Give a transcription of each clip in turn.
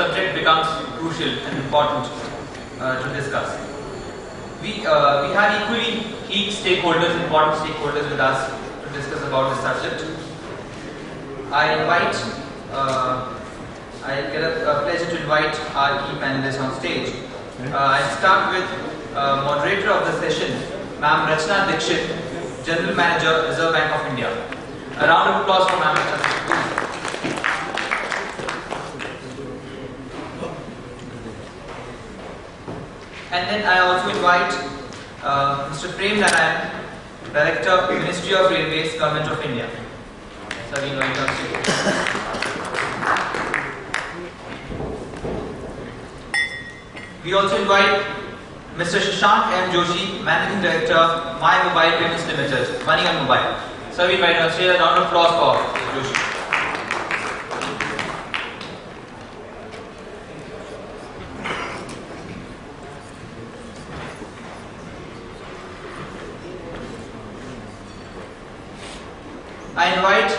subject becomes crucial and important to discuss. We have equally key stakeholders, important stakeholders with us to discuss about this subject. I get a pleasure to invite our key panelists on stage. I'll start with moderator of the session, Ma'am Rachna Dixit, General Manager, Reserve Bank of India. A round of applause for Ma'am Rachna Dixit, please. And then I also invite Mr. Prem Narayan, Director, Ministry of Railways, Government of India. So we invite on stage. We also invite Mr. Shashank M. Joshi, Managing Director, My Mobile Payments Limited, Money on Mobile. So we invite on stage. A round of applause for Mr. Joshi. I invite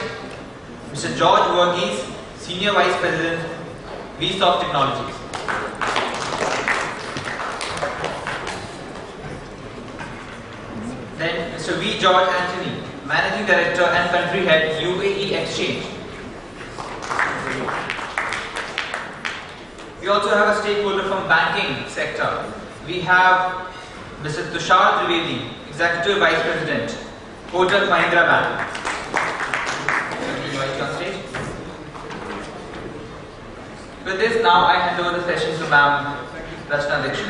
Mr. George Verghese, Senior Vice President, VSoft Technologies. Then Mr. V. George Anthony, Managing Director and Country Head, UAE Exchange. We also have a stakeholder from banking sector. We have Mr. Tushar Trivedi, Executive Vice President, Kotak Mahindra Bank. With this, now I hand over the session to Ma'am Rachna Dixit.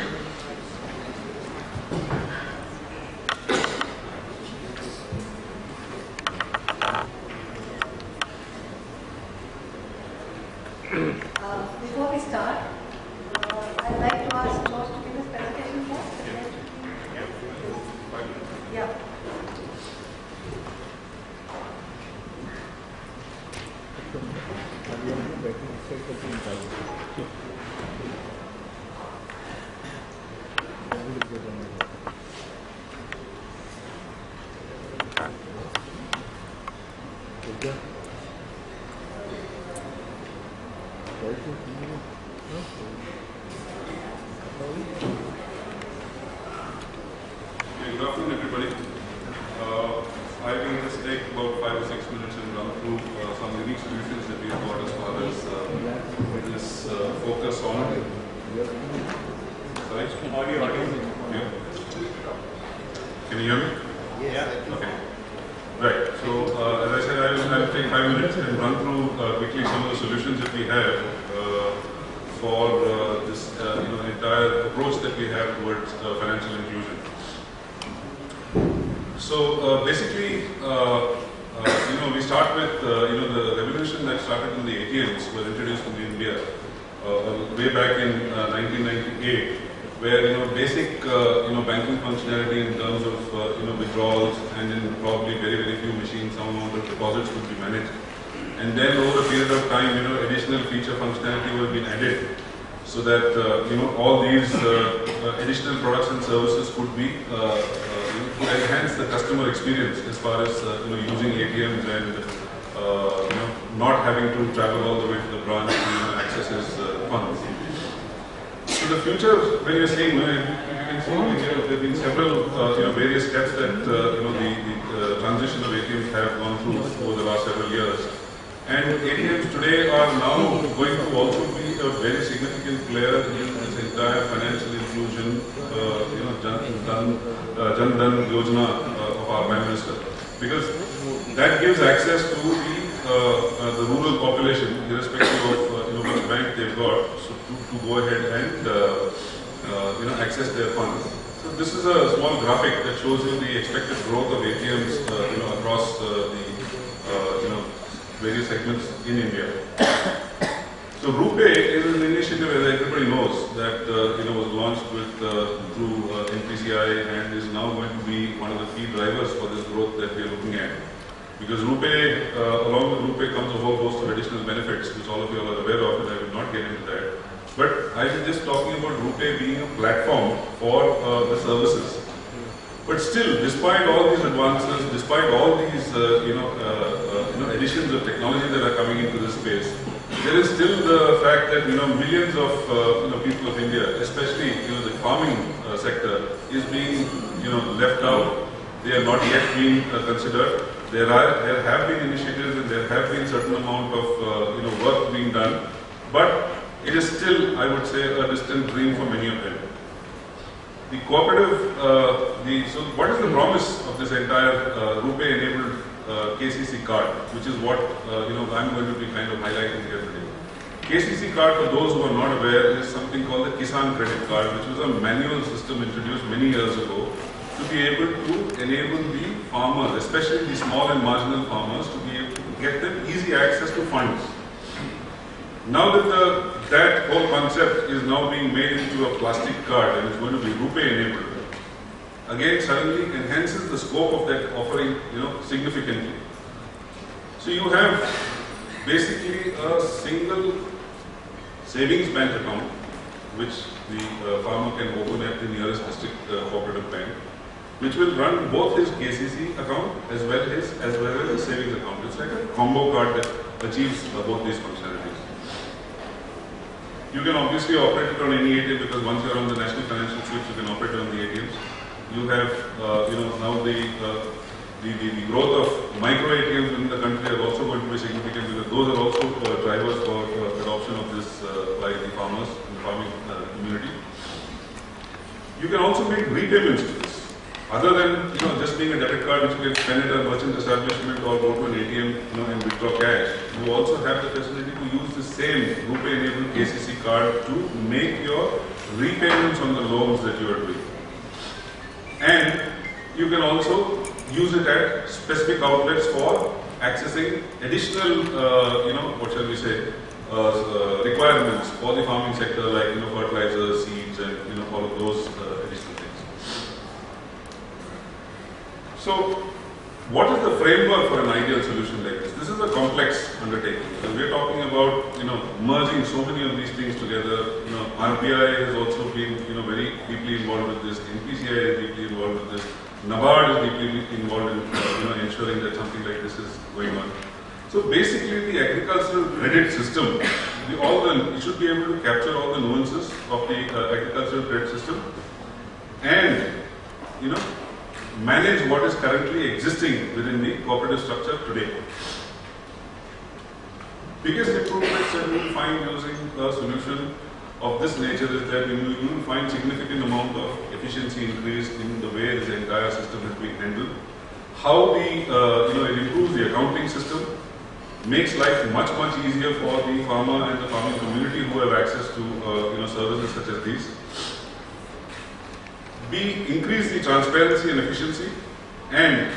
Before we start, I'd like to ask George to give his presentation first. Yeah. Good afternoon, everybody. I will just take about 5 or 6 minutes and run through some unique solutions that we have got as far as this focus on. Sorry? Audio. Yeah. Can you hear me? Yeah. Okay. Right. So, as I said, I will take 5 minutes and run through quickly some of the solutions that we have for this entire approach that we have towards financial inclusion. So basically, we start with the revolution that started in the ATMs was introduced in India way back in 1998, where basic banking functionality in terms of withdrawals and in probably very very few machines, some amount of deposits would be managed, and then over a period of time, additional feature functionality would have been added, so that all these additional products and services could be to enhance the customer experience as far as using ATMs and not having to travel all the way to the branch to access his funds. So the future, when you're saying, you can see there have been several various steps that the transition of ATMs have gone through over the last several years. And ATMs today are now going to also be a very significant player in this entire financial inclusion, Jan Dhan Yojana of our Prime Minister, because that gives access to the rural population, irrespective of which bank they've got, so to go ahead and access their funds. So this is a small graphic that shows you the expected growth of ATMs across the various segments in India. So RuPay is an initiative, as everybody knows, that was launched with through NPCI and is now going to be one of the key drivers for this growth that we are looking at. Because RuPay, along with RuPay comes a whole host of additional benefits, which all of you are aware of, and I will not get into that. But I was just talking about RuPay being a platform for the services. But still, despite all these advances, despite all these additions of technology that are coming into this space, there is still the fact that millions of people of India, especially the farming sector, is being left out. They are not yet being considered. There have been initiatives and there have been certain amount of work being done, but it is still, I would say, a distant dream for many of them. The cooperative, so what is the promise of this entire RuPay-enabled KCC card, which is what I'm going to be kind of highlighting here today. KCC card, for those who are not aware, is something called the Kisan Credit Card, which was a manual system introduced many years ago to be able to enable the farmers, especially the small and marginal farmers, to be able to get them easy access to funds. Now that that whole concept is now being made into a plastic card and it's going to be RuPay enabled, again suddenly enhances the scope of that offering significantly. So you have basically a single savings bank account which the farmer can open at the nearest district cooperative bank, which will run both his KCC account as well as his savings account. It's like a combo card that achieves both these functionalities. You can obviously operate it on any ATM because once you're on the national financial sweeps, you can operate it on the ATMs. You have, now the growth of micro ATMs in the country are also going to be significant because those are also drivers for adoption of this by the farmers in the farming community. You can also make repayments to this. Other than just being a debit card which you can spend at a merchant establishment or go to an ATM and withdraw cash, you also have the facility to use the same RuPay-enabled KCC card to make your repayments on the loans that you are doing. And you can also use it at specific outlets for accessing additional, what shall we say, requirements for the farming sector like fertilizers, seeds, and all of those additional things. So, what is the framework for an ideal solution like this? This is a complex undertaking. So we are talking about merging so many of these things together. RBI has also been very deeply involved with this. NPCI is deeply involved with this. NABARD is deeply involved in ensuring that something like this is going on. So basically, the agricultural credit system, it should be able to capture all the nuances of the agricultural credit system, and manage what is currently existing within the cooperative structure today. Biggest improvements that we will find using a solution of this nature is that you will find significant amount of efficiency increase in the way this entire system has been handled. How it improves the accounting system, makes life much easier for the farmer and the farming community who have access to services such as these. B, increase the transparency and efficiency, and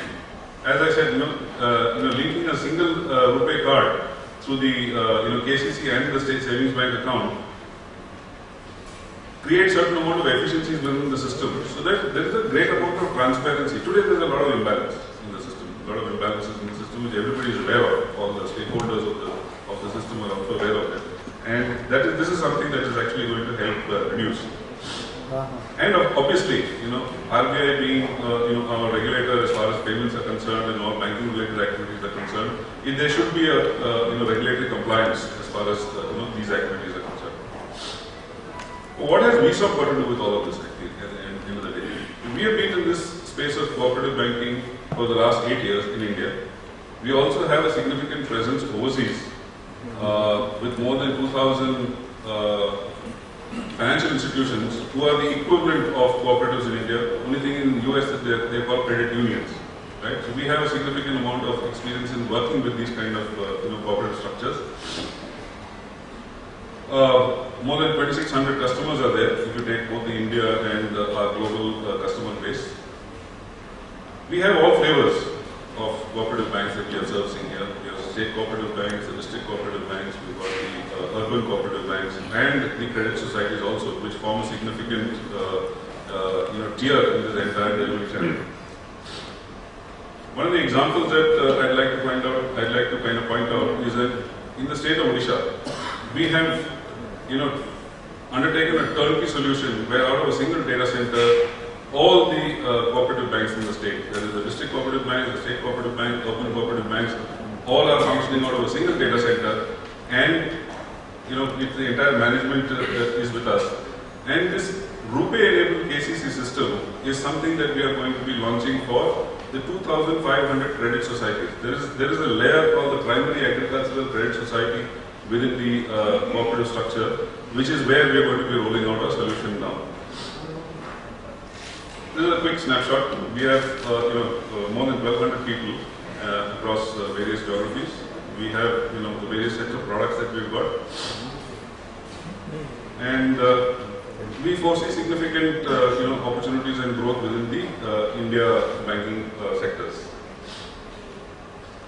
as I said, linking a single RuPay card through the KCC and the state savings bank account create certain amount of efficiencies within the system, so that there is a great amount of transparency. Today there is a lot of imbalance in the system, which everybody is aware of. All the stakeholders of the system are also aware of it, and this is something that is actually going to help reduce. And obviously, RBI being our regulator as far as payments are concerned and all banking related activities are concerned, there should be a regulatory compliance as far as these activities are concerned. What has WESOP got to do with all of this at the end of the day? We have been in this space of cooperative banking for the last 8 years in India. We also have a significant presence overseas with more than 2,000 financial institutions who are the equivalent of cooperatives in India. Only thing in the US that they're called credit unions, right? So we have a significant amount of experience in working with these kind of cooperative structures. More than 2,600 customers are there if you take both the India and our global customer base. We have all flavors of cooperative banks that we are servicing here. We have state cooperative banks, the district cooperative banks, we've got the urban cooperative banks, and the credit societies also, which form a significant tier in this entire delivery channel. One of the examples that I'd like to kind of point out is that in the state of Odisha, we have undertaken a turnkey solution where out of a single data center, all the cooperative banks in the state, that is the district cooperative banks, the state cooperative bank, urban cooperative banks, all are functioning out of a single data center, and if the entire management is with us. And this RuPay-enabled KCC system is something that we are going to be launching for the 2,500 credit societies. There is a layer called the Primary Agricultural Credit Society within the cooperative structure, which is where we are going to be rolling out our solution now. This is a quick snapshot. We have more than 1,200 people across various geographies. We have the various sets of products that we've got, and we foresee significant opportunities and growth within the India banking sectors.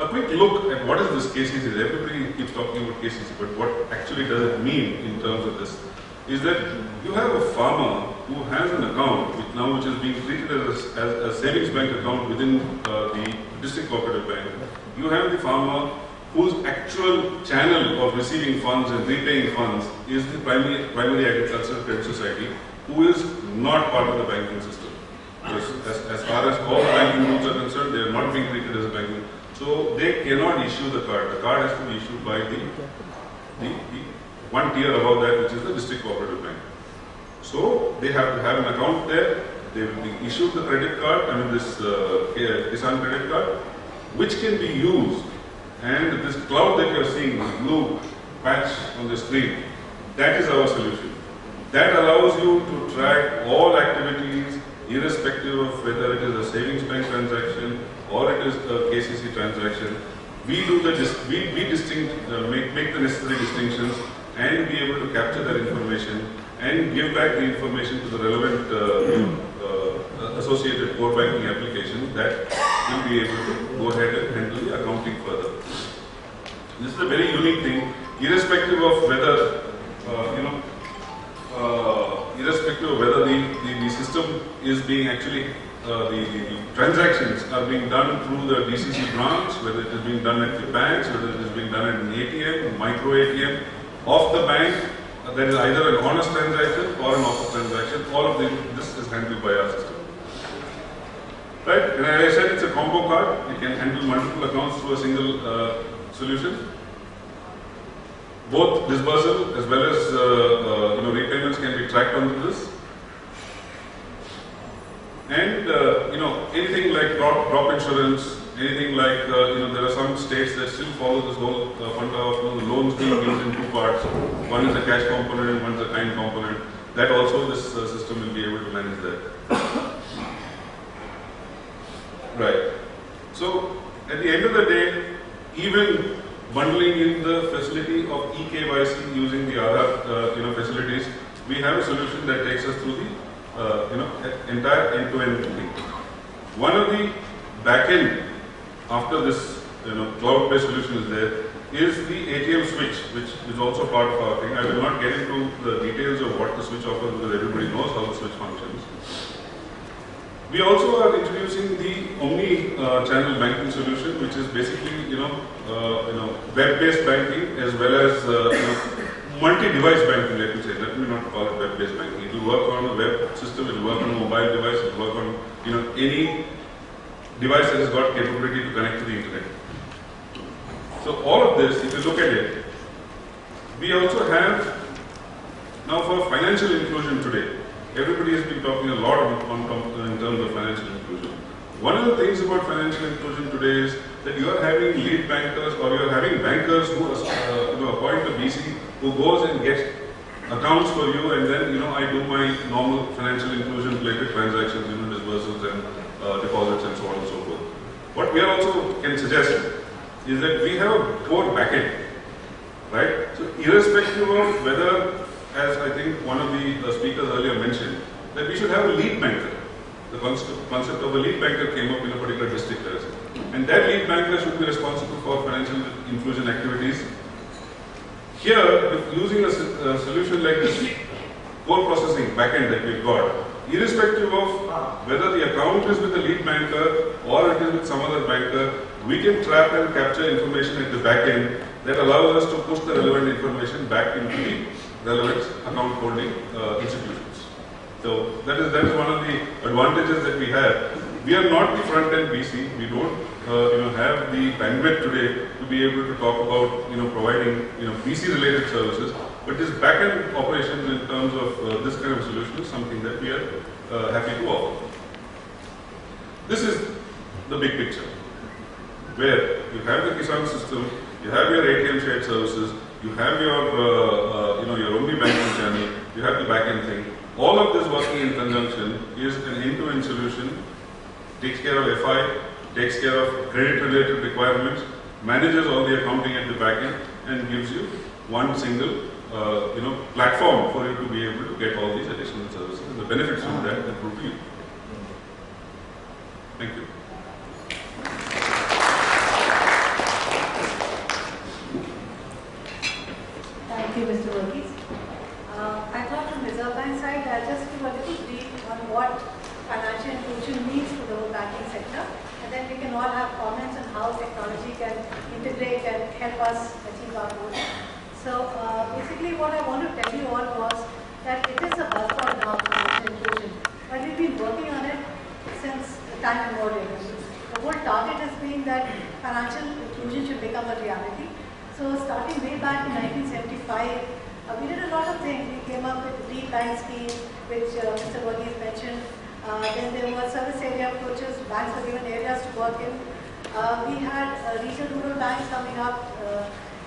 A quick look at what is this KCC. Everybody keeps talking about KCC, but what actually does it mean in terms of this? Is that you have a farmer who has an account which is being treated as a savings bank account within the district cooperative bank. You have the farmer whose actual channel of receiving funds and repaying funds is the primary agricultural credit society, who is not part of the banking system. As far as all banking rules are concerned, they are not being treated as a banking. So they cannot issue the card. The card has to be issued by the one tier above that, which is the district cooperative bank. So they have to have an account there. They will be issued the credit card, this Kisan credit card, which can be used. And this cloud that you are seeing, the blue patch on the screen, that is our solution. That allows you to track all activities, irrespective of whether it is a savings bank transaction or it is a KCC transaction. We do the make the necessary distinctions and be able to capture that information and give back the information to the relevant associated core banking application that will be able to go ahead and handle the accounting further. This is a very unique thing, irrespective of whether the system is being actually the transactions are being done through the DCC branch, whether it is being done at the banks, whether it is being done at an ATM, micro ATM of the bank. That is either an honest transaction or an offer transaction. All of this is handled by our system. Right? And as I said, it's a combo card. It can handle multiple accounts through a single solution. Both disbursal as well as repayments can be tracked onto this. And anything like crop insurance, anything like there are some states that still follow this whole funda of the loans being used in two parts. One is a cash component and one is a kind component. That also this system will be able to manage that. Right. So at the end of the day, even bundling in the facility of eKYC using the Aadhaar facilities, we have a solution that takes us through the entire end-to-end thing. One of the back-end after this cloud-based solution is there is the ATM switch, which is also part of our thing. I will not get into the details of what the switch offers because everybody knows how the switch functions. We also are introducing the omni-channel banking solution, which is basically web-based banking as well as multi-device banking. Let me not call it web-based banking. It will work on a web system, it will work on a mobile device, it will work on any device that has got capability to connect to the internet. So all of this, if you look at it, we also have now for financial inclusion today. Everybody has been talking a lot in terms of financial inclusion. One of the things about financial inclusion today is that you are having lead bankers or you are having bankers who appoint a BC who goes and gets accounts for you, and then I do my normal financial inclusion related transactions, disbursements and deposits and so on and so forth. What we also can suggest is that we have a core backend, right? So irrespective of whether, as I think one of the speakers earlier mentioned, that we should have a lead banker. The concept of a lead banker came up in a particular district, and that lead banker should be responsible for financial inclusion activities. Here, using a solution like this core processing backend that we've got, irrespective of whether the account is with the lead banker or it is with some other banker, we can trap and capture information at the backend that allows us to push the relevant information back into the relevant account holding institutions. So that is one of the advantages that we have. We are not the front-end BC. We don't have the bandwidth today to be able to talk about providing BC-related services. But this back-end operations in terms of this kind of solution is something that we are happy to offer. This is the big picture, where you have the Kisan system, you have your ATM shared services, you have your your only banking channel, you have the back-end thing. All of this working in conjunction is an end-to-end solution, takes care of FI, takes care of credit-related requirements, manages all the accounting at the back-end, and gives you one single platform for you to be able to get all these additional services and the benefits from that accrue to you. Thank you. Thank you, Mr. Varghese. I thought from Reserve Bank side, I'll just give a little brief on what financial inclusion means to the whole banking sector, and then we can all have comments on how technology can integrate and help us achieve our goals. So basically what I want to tell you all was that it is a buzzword now, financial inclusion, but we've been working on it since time immemorial. The whole target has been that financial inclusion should become a reality. So starting way back in 1975, we did a lot of things. We came up with the Deep Bank scheme, which Mr. Varghese mentioned. Then there were service area approaches, banks were given areas to work in. We had regional rural banks coming up.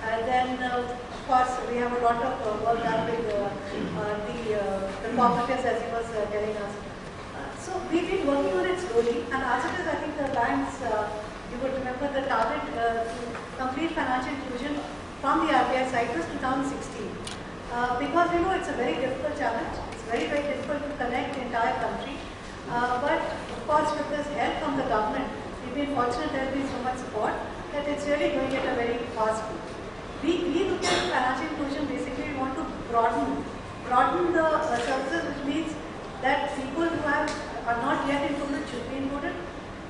And then, of course, we have a lot of work done with the cooperatives, as he was telling us. So we've been working on it slowly. And as it is, I think the banks, you would remember the target to complete financial inclusion from the RBI side was 2016. Because we know it's a very difficult challenge. It's very, very difficult to connect the entire country. But of course, with this help from the government, we've been fortunate there has been so much support that it's really going at a very fast speed. We look at financial inclusion, basically we want to broaden the services, which means that people who are not yet included should be included.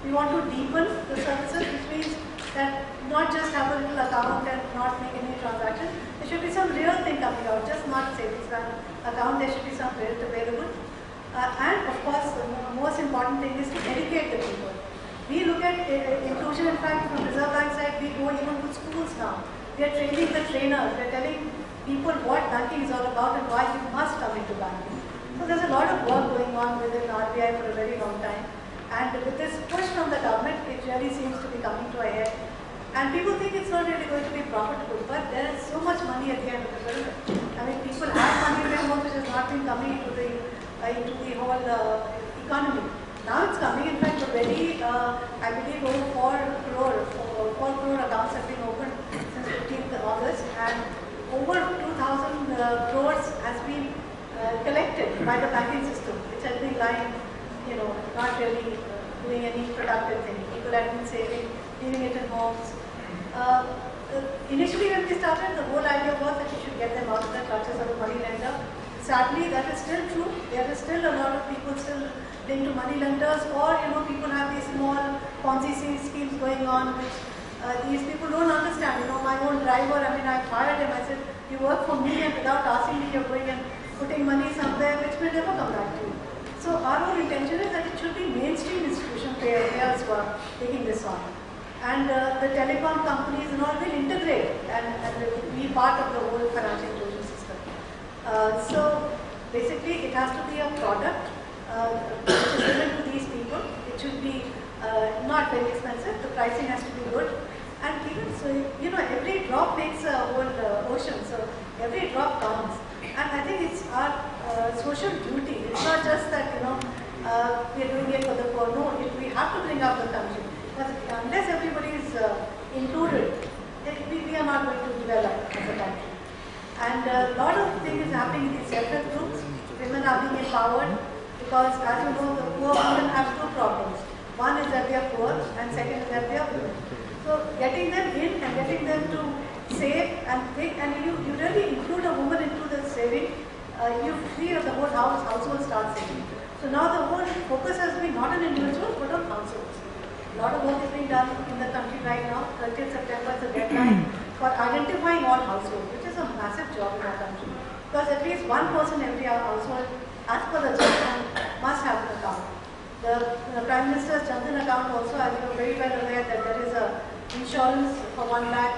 We want to deepen the services, which means that not just have a little account and not make any transaction. There should be some real thing coming out, just not savings bank account. There should be some credit available. And of course, the most important thing is to educate the people. We look at inclusion, in fact, from Reserve Bank side, we go even to schools now. We are training the trainers. We are telling people what banking is all about and why you must come into banking. So there's a lot of work going on within RBI for a very long time. And with this push from the government, it really seems to be coming to a head. And people think it's not really going to be profitable, but there is so much money at the end of the pyramid. I mean, people have money very much which has not been coming into the whole economy. Now it's coming. In fact, already, I believe over 4 crore accounts have been opened since 15th August, and over 2,000 crores has been collected by the banking system, which has been lying, not really doing any productive thing. People have been saving, leaving it in homes. Initially when we started, the whole idea was that you should get them out of the clutches of a money lender. Sadly, that is still true. There is still a lot of people still linked to money lenders, or people have these small Ponzi schemes going on, which these people don't understand. My own driver, I've hired him. I said, you work for me, and without asking me, you're going and putting money somewhere which will never come back to you. So our whole intention is that it should be mainstream institution players who are taking this on. And the telecom companies and all will integrate and be part of the whole financial inclusion system. So basically it has to be a product which is given to these people. It should be not very expensive. The pricing has to be good. And even so, every drop makes a whole ocean. So every drop counts. And I think it's our social duty. It's not just that, we are doing it for the poor. No, we have to bring up the country. Because unless everybody is included, we are not going to develop as a country. And a lot of things happening in these self-help groups. Women are being empowered because, as you know, the poor women have two problems. One is that they are poor, and second is that they are women. So getting them in and getting them to save and think, and you really include a woman into the saving, you see the whole household starts saving. So now the whole focus has been not on individuals but on households. A lot of work is being done in the country right now. 30th September is the deadline for identifying all households, which is a massive job in our country. Because at least one person every household, as per the Jan Dhan, must have an account. The Prime Minister's Jan Dhan account also, as you are very well aware, that there is a insurance for 1 lakh.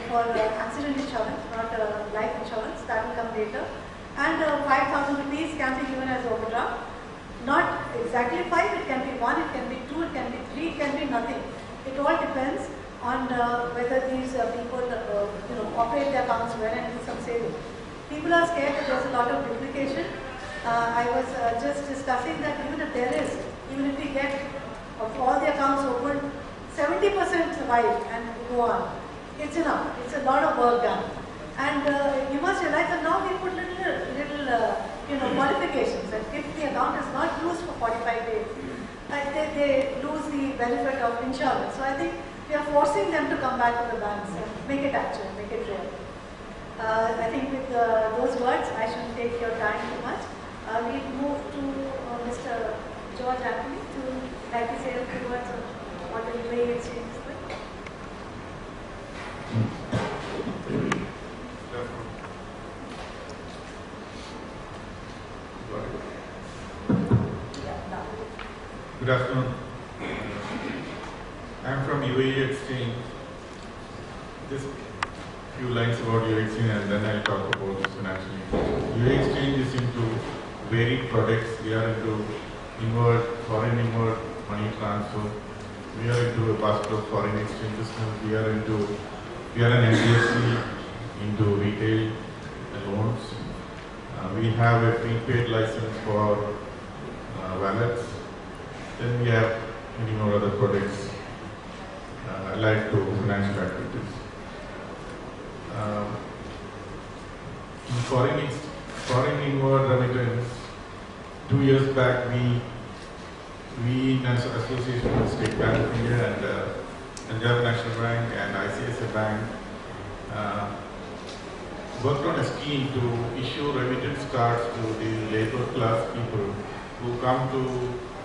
for accident insurance, not life insurance. That will come later. And 5,000 rupees can be given as overdraft. Not exactly 5, it can be 1, it can be 2, it can be 3, it can be nothing. It all depends on whether these people operate their accounts well and do some saving. People are scared that there's a lot of duplication. I was just discussing that even if there is, even if we get of all the accounts opened, 70% survive and go on. It's enough. It's a lot of work done. And you must realize that now we put little modifications. That if the account is not used for 45 days, they lose the benefit of insurance. So I think we are forcing them to come back to the banks and make it actual, make it real. I think with those words, I shouldn't take your time too much. We'll move to Mr. George Anthony to like to say a few words on what the UAE exchange is like. Good afternoon. I am from UAE Exchange. Just a few lines about UAE Exchange and then I'll talk about this financially. UAE Exchange is into varied products. We are into foreign inward money transfer. We are into a basket of foreign exchange business. We are an NBFC into retail loans. We have a prepaid license for wallets. Then we have many more other products allied to financial activities. In foreign inward remittance, 2 years back we in association with State Bank of India and Punjab National Bank and ICICI Bank worked on a scheme to issue remittance cards to the labor class people who come to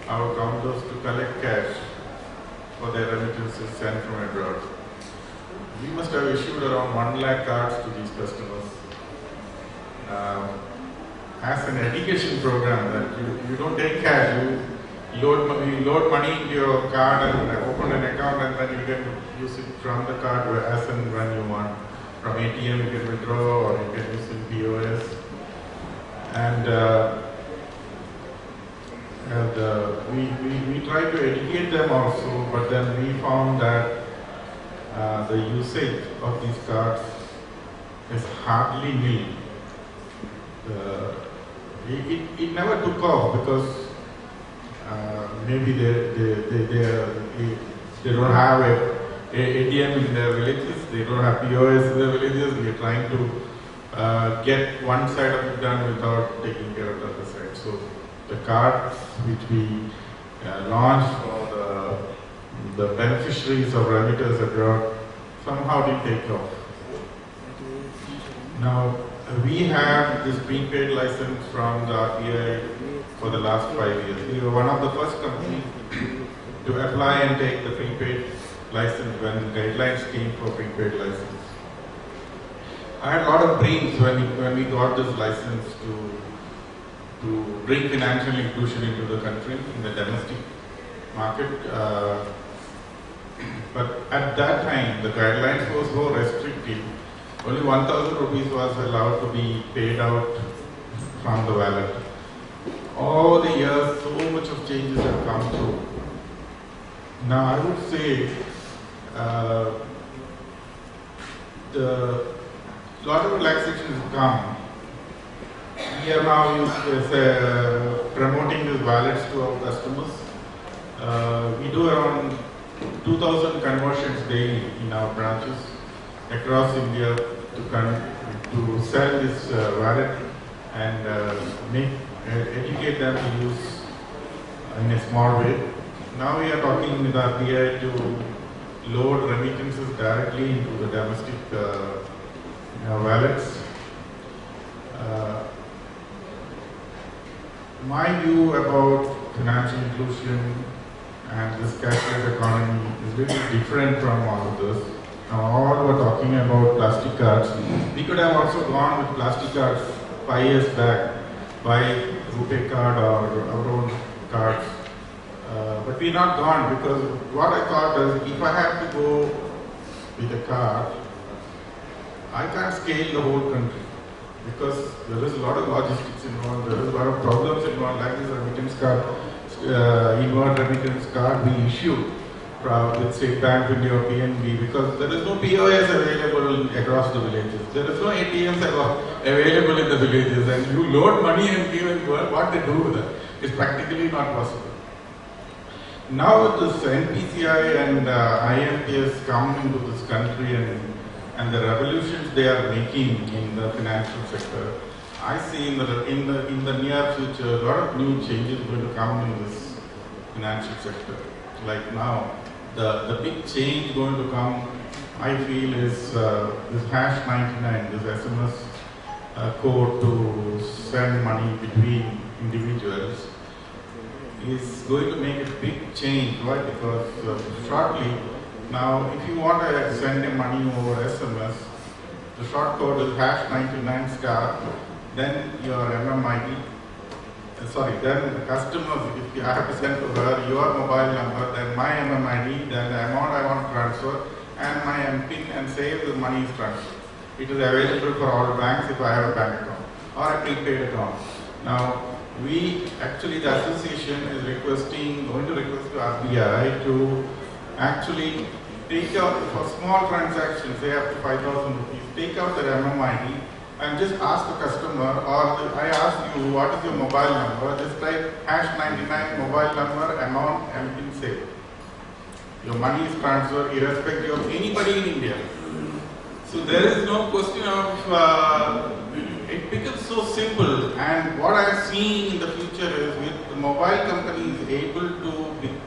our counters to collect cash for their remittances sent from abroad. We must have issued around 1 lakh cards to these customers as an education program that you don't take cash, you load money into your card and open an account and then you can use it from the card as and when you want. From ATM you can withdraw or you can use it POS. And we tried to educate them also, but then we found that the usage of these cards is hardly nil. It never took off because maybe they don't have a ATM in their villages, they don't have POS in their villages. We are trying to get one side of it done without taking care of the other side. So the cards which we launched for the beneficiaries of remitters abroad somehow didn't take off. Now we have this prepaid license from the RBI for the last 5 years. We were one of the first companies to apply and take the prepaid license when guidelines came for prepaid license. I had a lot of dreams when we got this license to bring financial inclusion into the country, in the domestic market. But at that time, the guidelines were so restrictive. Only 1,000 rupees was allowed to be paid out from the wallet. Over the years, so much of changes have come through. Now, I would say the lot of relaxation has come. We are now promoting these wallets to our customers. We do around 2,000 conversions daily in our branches across India to sell this wallet and educate them to use in a small way. Now we are talking with RBI to load remittances directly into the domestic wallets. My view about financial inclusion and this cashless economy is really different from all of this. Now all we're talking about plastic cards. We could have also gone with plastic cards 5 years back, buy RuPay card or our own cards. But we're not gone because what I thought is if I have to go with a card, I can't scale the whole country because there is a lot of logistics involved, there is a lot of problems involved, like this remittance card, inward remittance card we issue with State Bank of India or PNB, because there is no POS available across the villages. There is no ATMs available in the villages, and you load money and give it, what they do with it is practically not possible. Now with this NPCI and IMPS come into this country and the revolutions they are making in the financial sector, I see in the near future a lot of new changes going to come in this financial sector. Like now, the big change going to come, I feel, is this #99, this SMS code to send money between individuals, is going to make a big change. Why? Because shortly, now if you want to send money over SMS, the short code is #99*, then your MMID, then the customers, if I have to send to her your mobile number, then my MMID, then the amount I want to transfer, and my MPIN, and say the money is transferred. It is available for all banks if I have a bank account or a prepaid account. Now, the association is going to request to RBI to actually take out, for small transactions, say up to 5,000 rupees, take out their MMID and just ask the customer, or I ask you, what is your mobile number? Just type #99 mobile number, amount, MPIN, save. Your money is transferred irrespective of anybody in India. So there is no question of, it becomes so simple. And what I am seeing in the future is, with the mobile companies able to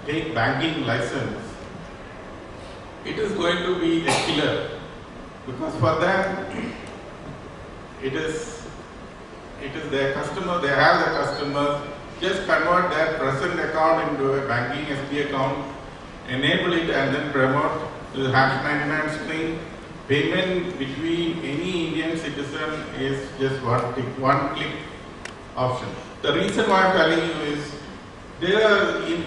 take banking license, it is going to be a killer. Because for them, it is their customer, they have their customers, just convert their present account into a banking SB account, enable it, and then promote the #99 string. Payment between any Indian citizen is just one click option. The reason why I am telling you is, there are in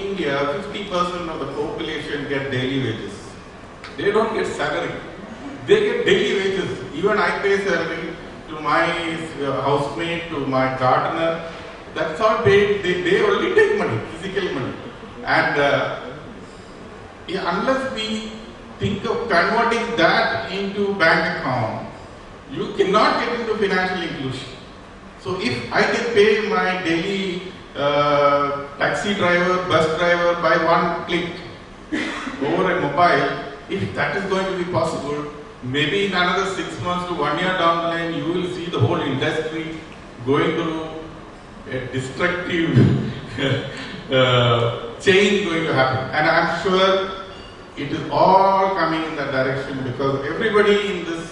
India, 50% of the population get daily wages. They don't get salary. They get daily wages. Even I pay salary to my housemate, to my gardener. That's all they only take money, physical money. And unless we think of converting that into bank account, you cannot get into financial inclusion. So if I can pay my daily taxi driver, bus driver by one click over a mobile, if that is going to be possible, maybe in another 6 months to 1 year down the line, you will see the whole industry going through a destructive change going to happen. And I am sure it is all coming in that direction, because everybody in this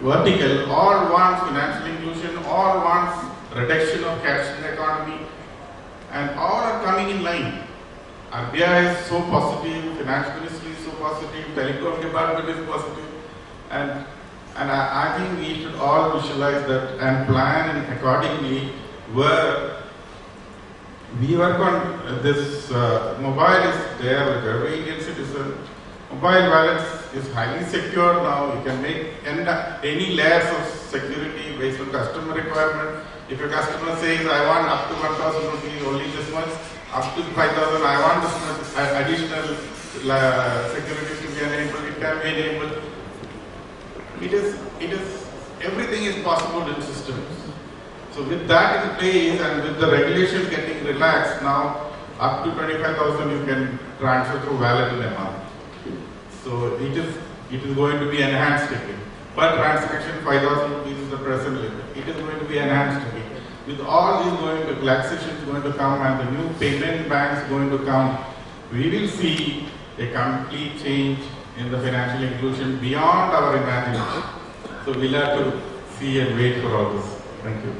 vertical all wants financial inclusion, all wants reduction of cash in the economy, and all are coming in line. RBI is so positive, Finance Ministry is so positive, Telecom Department is positive, and I think we should all visualize that and plan accordingly, where we work on this. Mobile is there with every Indian citizen. Mobile wallets is highly secure now. You can make any layers of security based on customer requirement. If a customer says, I want up to 1,000 rupees, only this much, up to 5,000, I want this much additional security to be enabled, it can be enabled. Everything is possible in systems. So with that in place and with the regulation getting relaxed, now up to 25,000 you can transfer through wallet in a month. So it is going to be enhanced again. Per transaction 5,000 rupees is the present limit. It is going to be enhanced again. With all these relaxations going to come and the new payment banks going to come, we will see a complete change in the financial inclusion beyond our imagination. So we'll have to see and wait for all this. Thank you.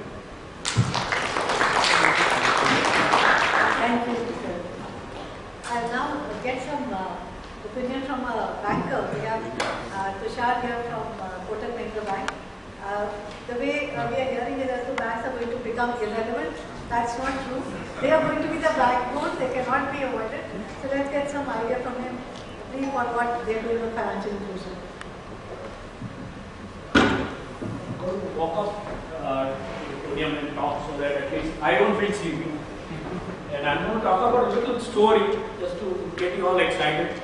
Thank you, sir. I'll now get some opinion from a banker. We have Tushar here from Kotak Mahindra Bank. The way we are hearing is that the banks are going to become irrelevant. That's not true. They are going to be the backbone. They cannot be avoided. So let's get some idea from him, brief on what they're doing with financial inclusion. walk up to the podium and talk so that at least I don't feel sleepy. And I'm going to talk about a little story just to get you all excited.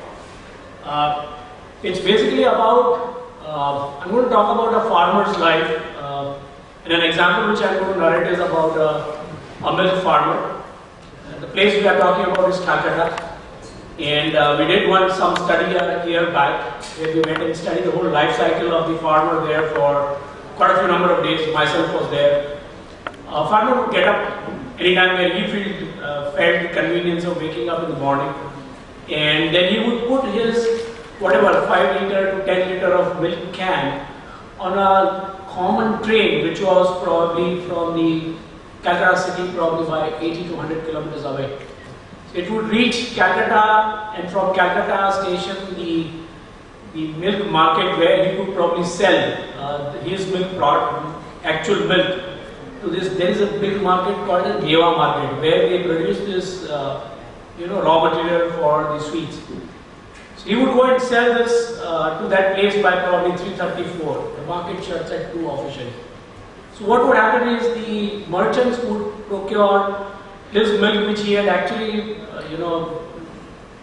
It's basically about, I'm going to talk about a farmer's life. And an example which I'm going to narrate is about a milk farmer. The place we are talking about is Calcutta. And we did some study a year back where we went and studied the whole life cycle of the farmer there for quite a few number of days. Myself was there. A farmer would get up anytime where he felt the convenience of waking up in the morning, and then he would put his whatever 5 liter to 10 liter of milk can on a common train which was probably from the Calcutta city probably by 80 to 100 kilometers away. So it would reach Calcutta, and from Calcutta station the milk market where he could probably sell his milk product, actual milk. To this, there is a big market called the Geva market where they produce this, raw material for the sweets. So he would go and sell this to that place by probably 3:34. The market shuts at 2 officially. So what would happen is the merchants would procure his milk, which he had actually,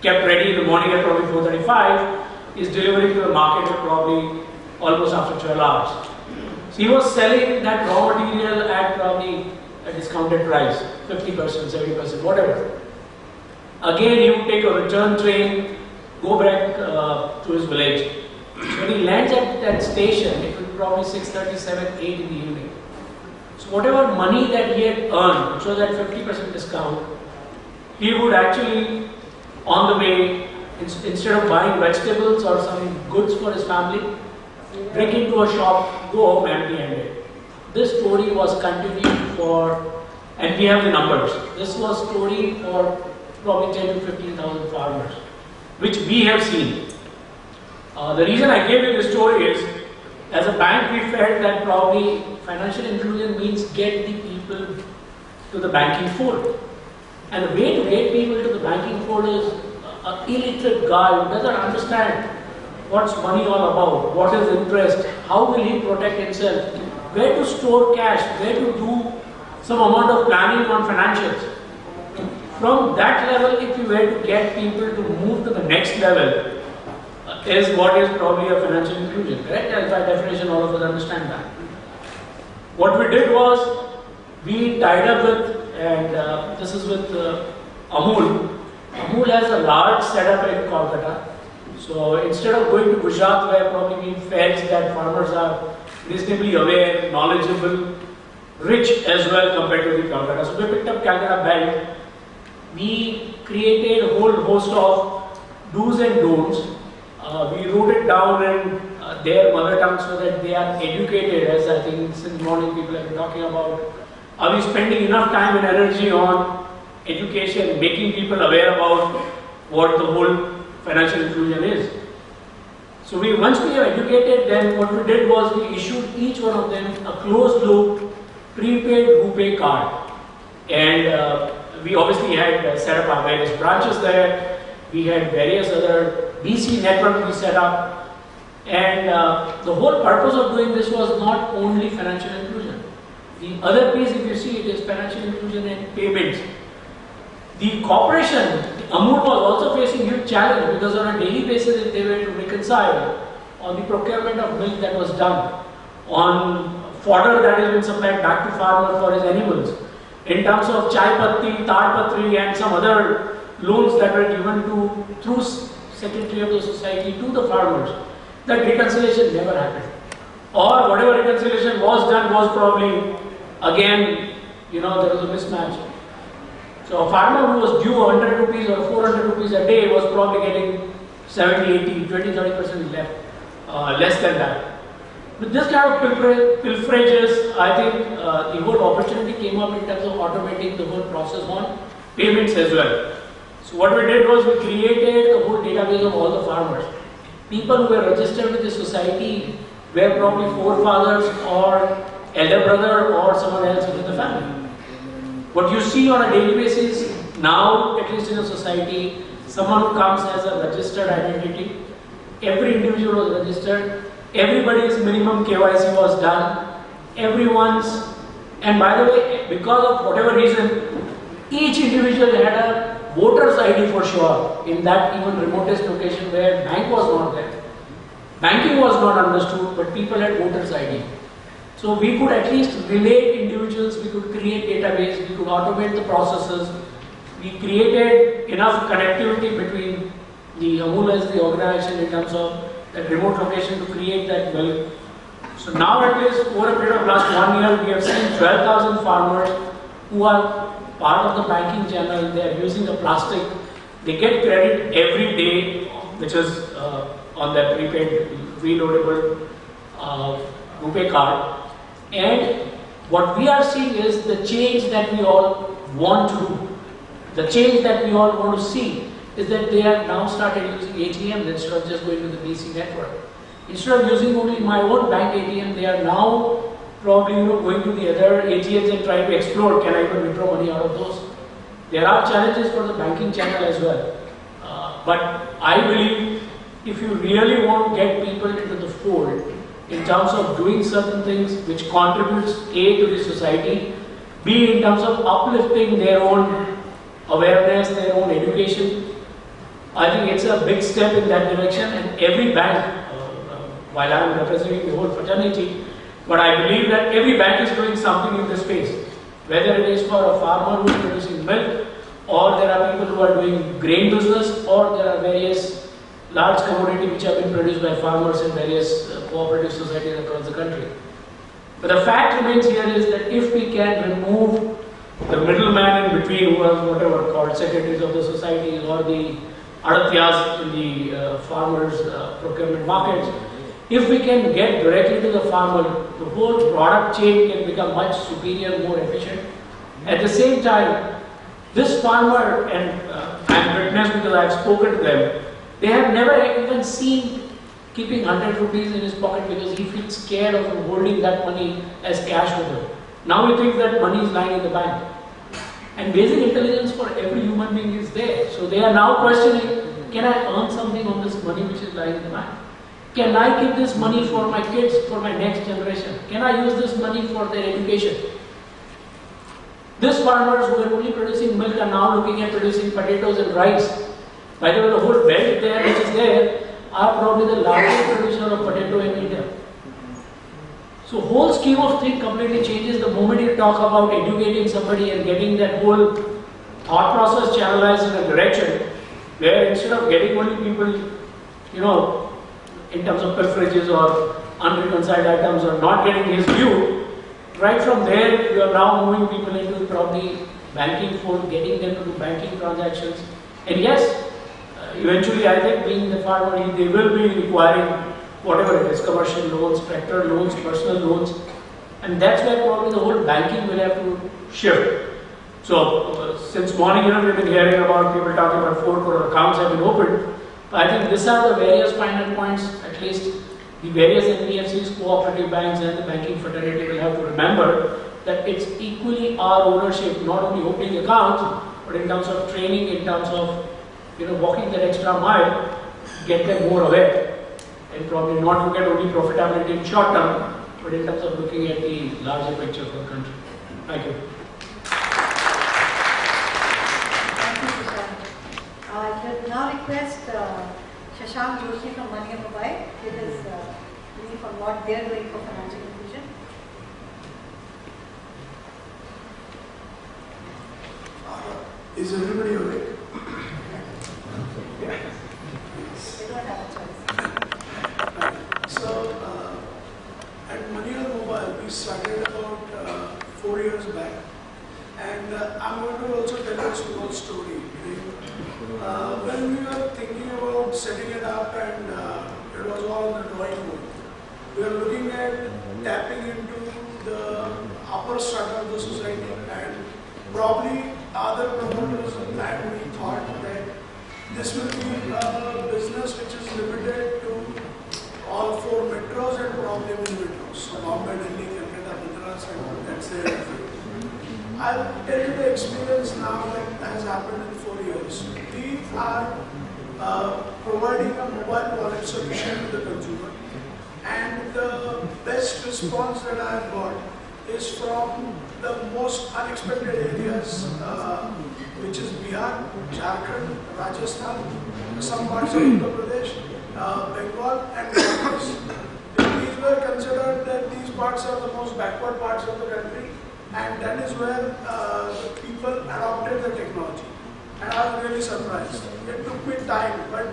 kept ready in the morning at probably 4:35, is delivering to the market at probably almost after 12 hours. So he was selling that raw material at probably a discounted price, 50%, 70%, whatever. Again, he would take a return train, go back to his village. When he lands at that station, it would be probably 6:30, 7, 8 in the evening. So whatever money that he had earned, which was at 50% discount, he would actually, on the way, instead of buying vegetables or some goods for his family, break into a shop, go home empty-handed. This story was continued for, and we have the numbers. This was story for probably 10 to 15,000 farmers, which we have seen. The reason I gave you this story is, as a bank, we felt that probably financial inclusion means get the people to the banking fold. And the way to get people to the banking fold is an illiterate guy who doesn't understand what's money all about, what is interest, how will he protect himself, where to store cash, where to do some amount of planning on financials. From that level, if you were to get people to move to the next level, is what is probably a financial inclusion, correct? And by definition, all of us understand that. What we did was, we tied up with, and this is with Amul. Amul has a large setup in Kolkata. So instead of going to Gujarat, where probably we felt that farmers are reasonably aware, knowledgeable, rich as well compared to the Calcutta. So we picked up Calcutta belt. We created a whole host of do's and don'ts. We wrote it down in their mother tongue so that they are educated, as I think since morning people have been talking about. Are we spending enough time and energy on education, making people aware about what the whole financial inclusion is? So once we have educated them, what we did was we issued each one of them a closed loop prepaid RuPay card. And we obviously had set up our various branches there. We had various other BC network we set up. And the whole purpose of doing this was not only financial inclusion. The other piece, if you see, it is financial inclusion and payments. The corporation, Amul, was also facing huge challenge because on a daily basis, if they were to reconcile on the procurement of milk that was done, on fodder that has been supplied back to farmer for his animals, in terms of chai patti, tar patri, and some other loans that were given through Secretary of the Society to the farmers, that reconciliation never happened. Or whatever reconciliation was done was probably, again, there was a mismatch. So a farmer who was due 100 rupees or 400 rupees a day was probably getting 70, 80, 20, 30% left, less than that. With this kind of pilferages, I think the whole opportunity came up in terms of automating the whole process on payments as well. So what we did was we created a whole database of all the farmers. People who were registered with the society were probably forefathers or elder brother or someone else within the family. What you see on a daily basis now, at least in a society, someone who comes as a registered identity, every individual was registered, everybody's minimum KYC was done, everyone's, and by the way, because of whatever reason, each individual had a voter's ID for sure in that even remotest location where bank was not there. Banking was not understood, but people had voter's ID. So we could at least relate individuals, we could create database, we could automate the processes. We created enough connectivity between the Amul as the organization in terms of that remote location to create that wealth. So now at least over a period of last 1 year, we have seen 12,000 farmers who are part of the banking channel. They are using the plastic. They get credit every day, which is on their prepaid reloadable RuPay card. And what we are seeing is the change that we all want to do. The change that we all want to see is that they have now started using ATMs instead of just going to the BC network. Instead of using only my own bank ATM, they are now probably going to the other ATMs and trying to explore, can I even withdraw money out of those? There are challenges for the banking channel as well. But I believe if you really want to get people into the fold in terms of doing certain things which contributes A to the society, B in terms of uplifting their own awareness, their own education, I think it's a big step in that direction. And every bank, while I am representing the whole fraternity, but I believe that every bank is doing something in this space. Whether it is for a farmer who is producing milk, or there are people who are doing grain business, or there are various large commodities which have been produced by farmers in various cooperative societies across the country. But the fact remains here is that if we can remove the middleman in between, who are whatever called secretaries of the societies or the adatyas in the farmers' procurement markets, if we can get directly to the farmer, the whole product chain can become much superior, more efficient. At the same time, this farmer, and I'm witness because I've spoken to them, they have never even seen keeping 100 rupees in his pocket because he feels scared of holding that money as cash with him. Now he thinks that money is lying in the bank. And basic intelligence for every human being is there. So they are now questioning, can I earn something on this money which is lying in the bank? Can I keep this money for my kids, for my next generation? Can I use this money for their education? These farmers who are only producing milk are now looking at producing potatoes and rice. By the way, the whole belt there which is there are probably the largest producer of potato in India. So whole scheme of thing completely changes the moment you talk about educating somebody and getting that whole thought process channelized in a direction where instead of getting only people, in terms of pilferages or unreconciled items or not getting his view, right from there you are now moving people into probably banking fold, getting them to do banking transactions. And yes, eventually I think being the farmer, they will be requiring whatever it is, commercial loans, tractor loans, personal loans, and that's where probably the whole banking will have to shift. So since morning, we've been hearing about people talking about 4 crore accounts have been opened. I think these are the various final points, at least the various NBFCs, cooperative banks and the banking fraternity will have to remember that it's equally our ownership, not only opening accounts, but in terms of training, in terms of walking that extra mile, get them more aware. And probably not look at only profitability in short term, but in terms of looking at the larger picture for the country. Thank you. Thank you, Shashank. I will now request Shashank Joshi from Money and Mobile to give his brief on what they are doing for financial inclusion. Is everybody awake? They don't have a choice. So, at Money on Mobile, we started about 4 years back, and I'm going to also tell you a small story. When we were thinking about setting it up, and it was all on the drawing board, we were looking at tapping into the upper strata of the society, and probably other promoters in that we thought that this will be a business which is limited to all 4 metros and probably metros. So Bombay, Delhi, Calcutta, Madras, and that's it. I'll tell you the experience now that has happened in 4 years. We are providing a mobile wallet solution to the consumer, And the best response that I have got is from the most unexpected areas, which is Bihar, Jharkhand, Rajasthan, some parts of Uttar Pradesh, Bengal, and Northeast. These were considered that these parts are the most backward parts of the country, and that is where the people adopted the technology. And I was really surprised. It took me time, but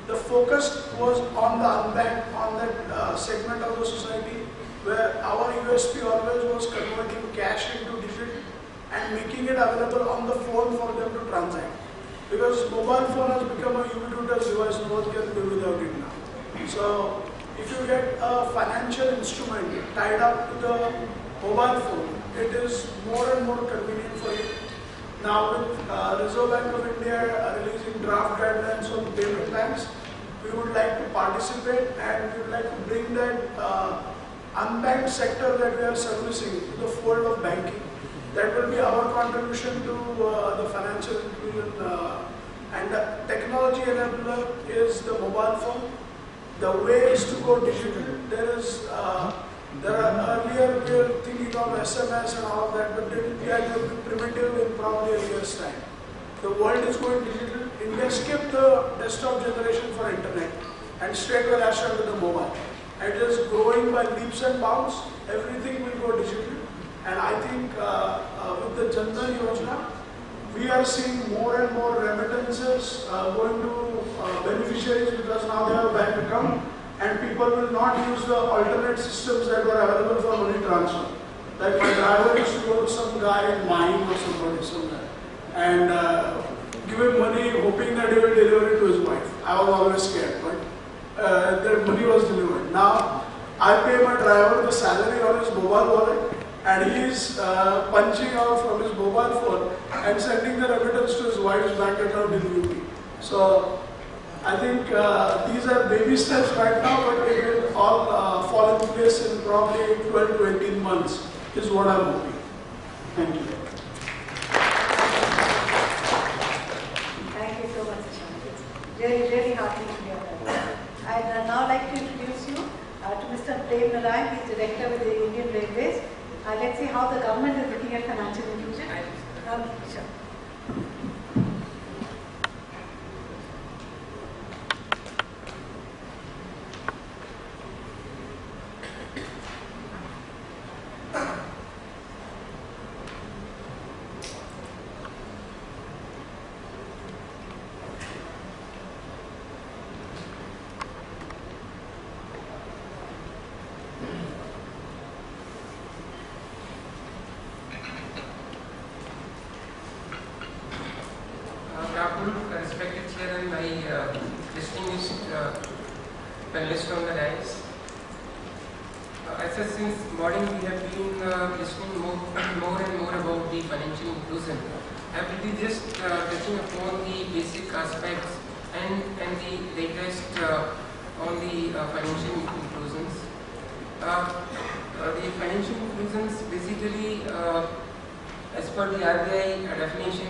the focus was on the unbanked, on that segment of the society where our USP always was converting cash into digital and making it available on the phone for them to transact. Because mobile phone has become a ubiquitous device, no one can live without it now. So if you get a financial instrument tied up to the mobile phone, it is more and more convenient for you. Now with Reserve Bank of India releasing draft guidelines on payment plans, we would like to participate and we would like to bring that unbanked sector that we are servicing to the fold of banking. That will be our contribution to the financial inclusion. And the technology enabler is the mobile phone. The way is to go digital. There are earlier we were thinking of SMS and all of that, but we are going to be primitive in probably a year's time. The world is going digital. India skipped the desktop generation for internet and straight away rushed onto the mobile. It is growing by leaps and bounds. Everything will go digital. And I think with the Jan Dhan Yojana, we are seeing more and more remittances going to beneficiaries because now they have a bank account and people will not use the alternate systems that were available for money transfer. Like my driver used to go to some guy in mine or somebody somewhere and give him money hoping that he will deliver it to his wife. I was always scared, but the money was delivered. Now I pay my driver the salary on his mobile wallet and he is punching out from his mobile phone and sending the remittance to his wife's bank account in UP. So I think these are baby steps right now, but it will all fall in place in probably 12 to 18 months is what I'm hoping. Thank you. Thank you so much, Shashank. It's really heartening to hear that. I'd now like to introduce you to Mr. Prem Narayan. He's Director with the Indian Railways. Let's see how the government is looking at financial inclusion. Sure. Respected Chair and my distinguished panelists on the dais. I said since morning we have been listening more and more about the financial inclusion. I will be just touching upon the basic aspects and the latest on the financial inclusions. The financial inclusions basically, as per the RBI definition,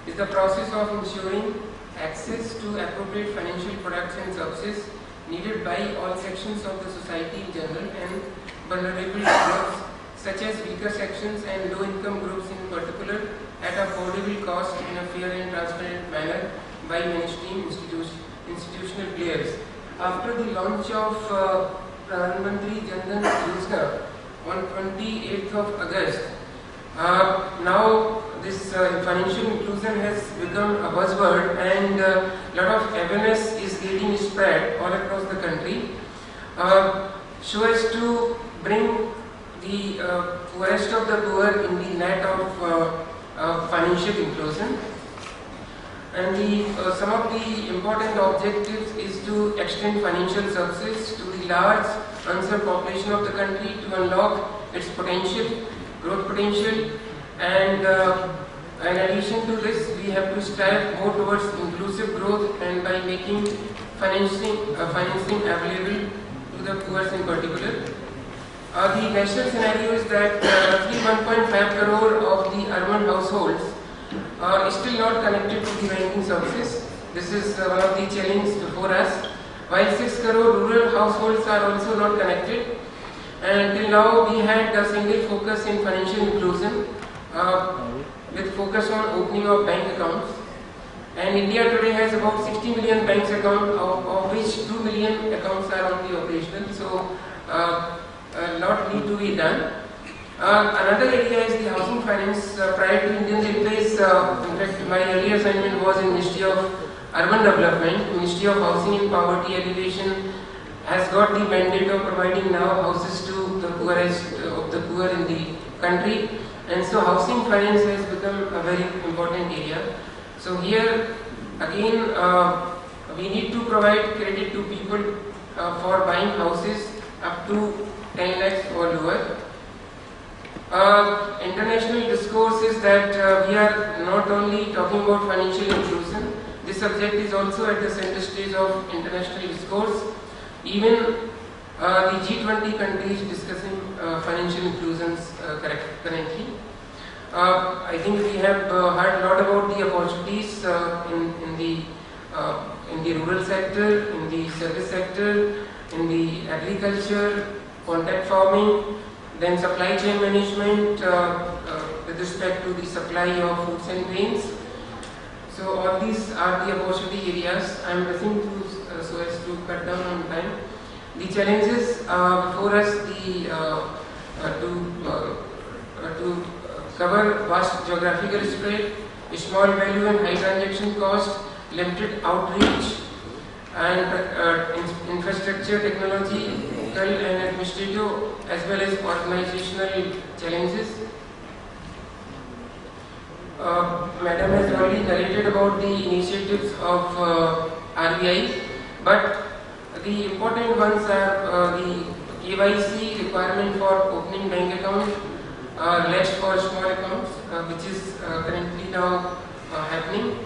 is the process of ensuring access to appropriate financial products and services needed by all sections of the society in general and vulnerable groups such as weaker sections and low-income groups in particular at affordable cost in a fair and transparent manner by mainstream institutional players. After the launch of Pradhan Mantri Jan Dhan Yojana on 28th of August, now this financial inclusion has become a buzzword and a lot of awareness is getting spread all across the country so as to bring the poorest of the poor in the net of financial inclusion. And some of the important objectives is to extend financial services to the large unserved population of the country to unlock its potential, growth potential, and in addition to this, we have to strive more towards inclusive growth and by making financing available to the poor in particular. The national scenario is that roughly 1.5 crore of the urban households are still not connected to the banking services. This is one of the challenges before us. while 6 crore rural households are also not connected. And till now we had a single focus in financial inclusion with focus on opening of bank accounts. And India today has about 60 million banks account, of which 2 million accounts are only operational. So a lot need to be done. Another area is the housing finance. Prior to Indian Railways, in fact my earlier assignment was in Ministry of Urban Development. Ministry of Housing and Poverty Alleviation has got the mandate of providing now houses to the poorest of the poor in the country, and so housing finance has become a very important area. So here again we need to provide credit to people for buying houses up to 10 lakhs or lower. International discourse is that we are not only talking about financial inclusion, this subject is also at the center stage of international discourse. Even the G20 countries discussing financial inclusions currently. I think we have heard a lot about the opportunities in the rural sector, in the service sector, in the agriculture, contact farming, then supply chain management with respect to the supply of fruits and grains. So all these are the opportunity areas. I am rushing to so as to cut down on time. The challenges before us to cover vast geographical spread, small value and high transaction cost, limited outreach, and infrastructure, technological and administrative, as well as organizational challenges. Madam has already narrated about the initiatives of RBI, but the important ones are the KYC requirement for opening bank account, relaxed for small accounts, which is currently now happening.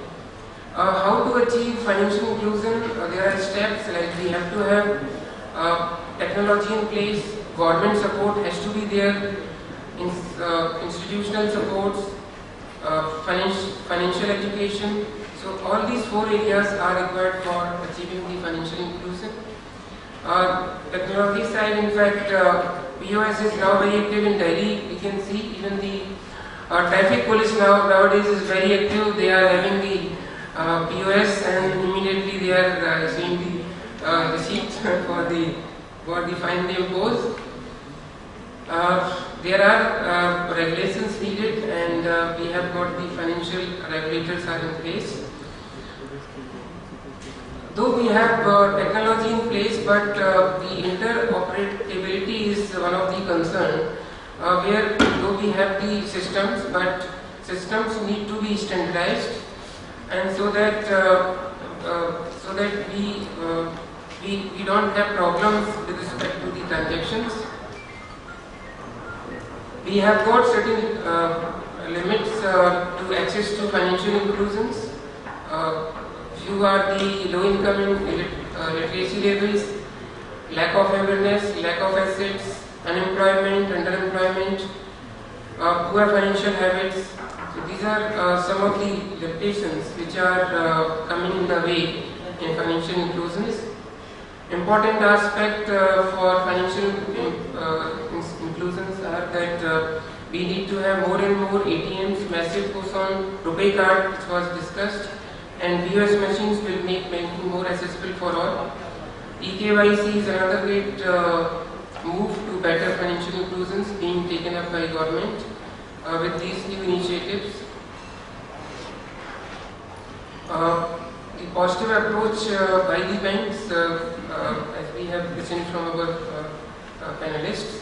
How to achieve financial inclusion? There are steps like we have to have technology in place, government support has to be there, institutional supports, financial education. So all these 4 areas are required for achieving the financial inclusion. Technology side, in fact, POS is now very active in Delhi. We can see even the traffic police nowadays is very active. They are having the POS and immediately they are issuing the receipts for the fine they impose. There are regulations needed, and we have got the financial regulators are in place. Though we have technology in place, but the interoperability is one of the concern. Where though we have the systems, but systems need to be standardized, and so that we don't have problems with respect to the transactions. We have got certain limits to access to financial inclusions. Few are the low income and literacy levels, lack of awareness, lack of assets, unemployment, underemployment, poor financial habits. So these are some of the limitations which are coming in the way in financial inclusions. Important aspect for financial inclusions are that we need to have more and more ATMs, massive push on RuPay card, which was discussed, and POS machines will make banking more accessible for all. eKYC is another great move to better financial inclusions being taken up by government with these new initiatives. The positive approach by the banks, as we have listened from our panelists.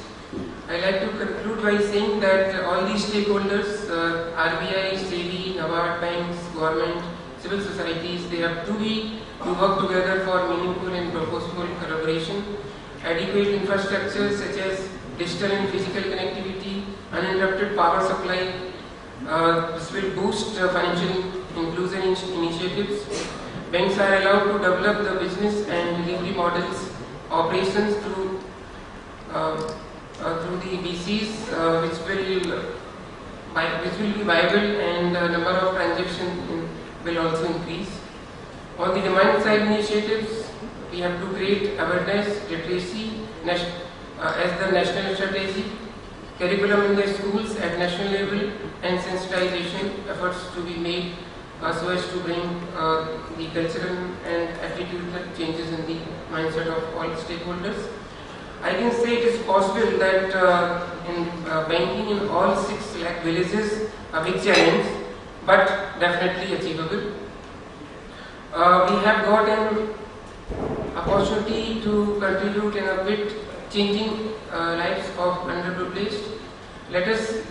I like to conclude by saying that all these stakeholders, RBI, SEBI, NABARD banks, government, civil societies, they have to work together for meaningful and purposeful collaboration. Adequate infrastructure such as digital and physical connectivity, uninterrupted power supply, this will boost financial inclusion initiatives. Banks are allowed to develop the business and delivery models, operations through the BCs, which will be viable, and the number of transactions will also increase. On the demand side initiatives, we have to create awareness, literacy as the national strategy, curriculum in the schools at national level, and sensitization efforts to be made so as to bring the cultural and attitudinal changes in the mindset of all stakeholders. I can say it is possible that in banking in all 6 lakh villages, a big challenge, but definitely achievable. We have got an opportunity to contribute in a bit changing lives of underprivileged. Let us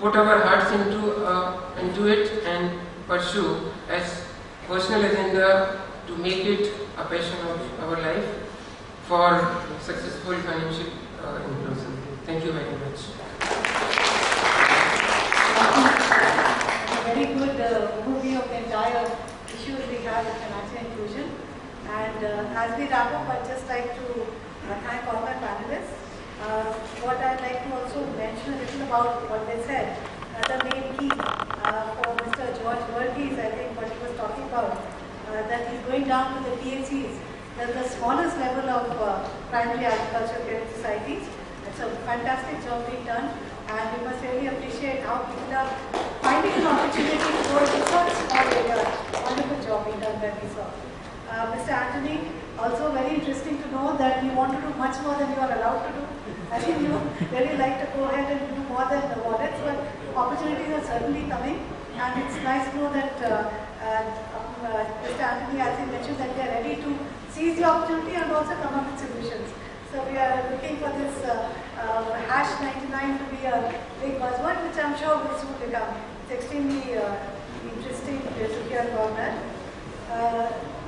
put our hearts into it and pursue as personal agenda to make it a passion of our life for successful financial inclusion. Thank you very much. A very good overview of the entire issues we have in financial inclusion. And as we wrap up, I'd just like to thank all my panelists. What I'd like to also mention a little about what they said. The main key for Mr. George Verghese, I think what he was talking about, that he's going down to the PACs, the smallest level of primary agricultural credit societies. It's a fantastic job being done, and we must really appreciate how people are finding an opportunity to go into such small areas. Wonderful job being done by we saw. Mr. Anthony, also very interesting to know that you want to do much more than you are allowed to do. I think you really like to go ahead and do more than the wallets, but opportunities are certainly coming, and it's nice to know that Mr. Anthony, as he mentioned, that they are ready to seize the opportunity and also come up with solutions. So we are looking for this hash 99 to be a big buzzword, which I'm sure will soon become. It's extremely interesting to hear about that.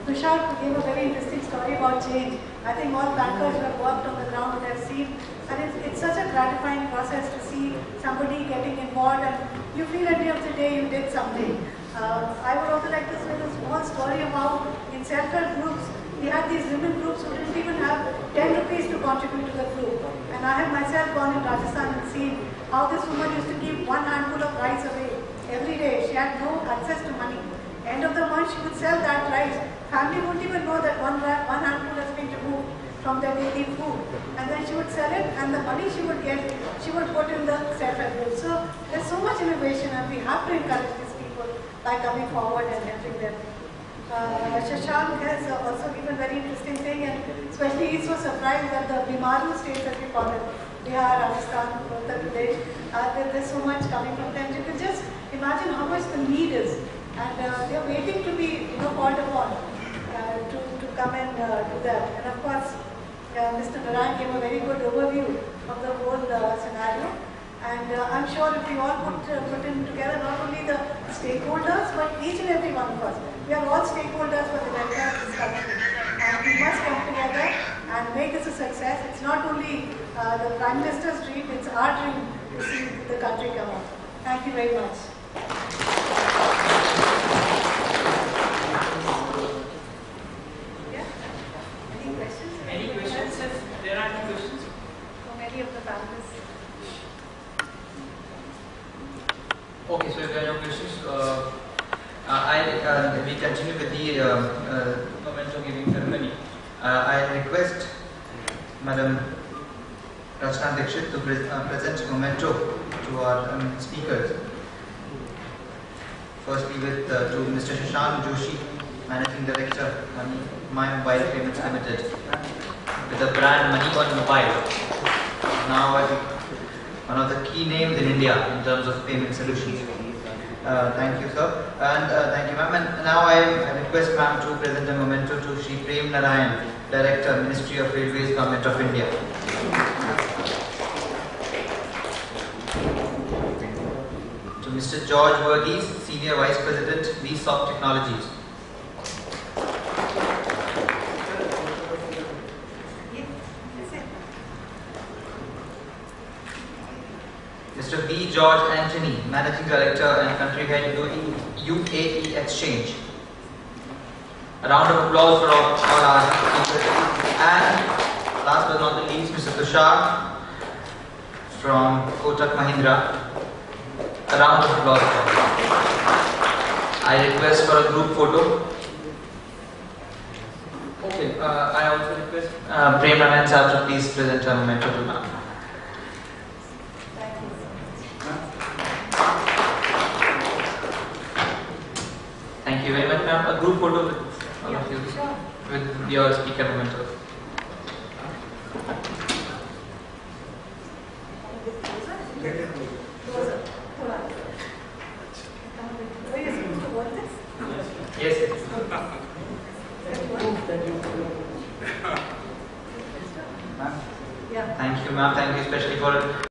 Tushar gave a very interesting story about change. I think all bankers who have worked on the ground would have seen, and it's such a gratifying process to see somebody getting involved and you feel at the end of the day you did something. I would also like to say a small story about in self-help groups, we had these women groups who didn't even have 10 rupees to contribute to the group. And I have myself gone in Rajasthan and seen how this woman used to keep one handful of rice away every day. She had no access to money. End of the month, she would sell that rice. Family wouldn't even know that one handful has been removed from their daily food. And then she would sell it, and the money she would get, she would put in the self-help group. So there's so much innovation, and we have to encourage these people by coming forward and helping them. Shashank has also given a very interesting thing, and especially he's so surprised that the Bimaru states, as we call it, Bihar, Rajasthan, Uttar Pradesh, there's so much coming from them. You can just imagine how much the need is. And they're waiting to be called upon to come and do that. And of course, Mr. Narayan gave a very good overview of the whole scenario. And I'm sure if we all put in together not only the stakeholders, but each and every one of us. We are all stakeholders for the welfare of this country. And we must come together and make this a success. It's not only the Prime Minister's dream, it's our dream to see the country come up. Thank you very much. Any questions if there are any questions? From any of the panelists. Okay, so if there are no questions, we continue with the memento giving ceremony. I request Madam Rachna Dikshit to present memento to our speakers. Firstly, to Mr. Shashank Joshi, Managing Director, My Mobile Payments Limited, with the brand Money on Mobile. Now, I think one of the key names in India in terms of payment solutions. Thank you, sir, and thank you, ma'am. And now I request ma'am to present a memento to Shri Prem Narayan, Director, Ministry of Railways, Government of India. To Mr. George Verghese, Senior Vice President, VSOP Technologies. Mr. B. George Anthony, Managing Director and Country Head, UAE Exchange. A round of applause for all our speakers. And last but not the least, Mr. Tushar from Kotak Mahindra. A round of applause for him. I request for a group photo. Okay. Okay, I also request Prem Raman sir to please present a memento to ma'am. Thank you. Thank you very much, ma'am. A group photo with all of you, Sure. with your speaker memento. Closer. Hold on. Are you supposed to hold this? Yes, yes. Yeah. Thank you, ma'am. Thank you especially for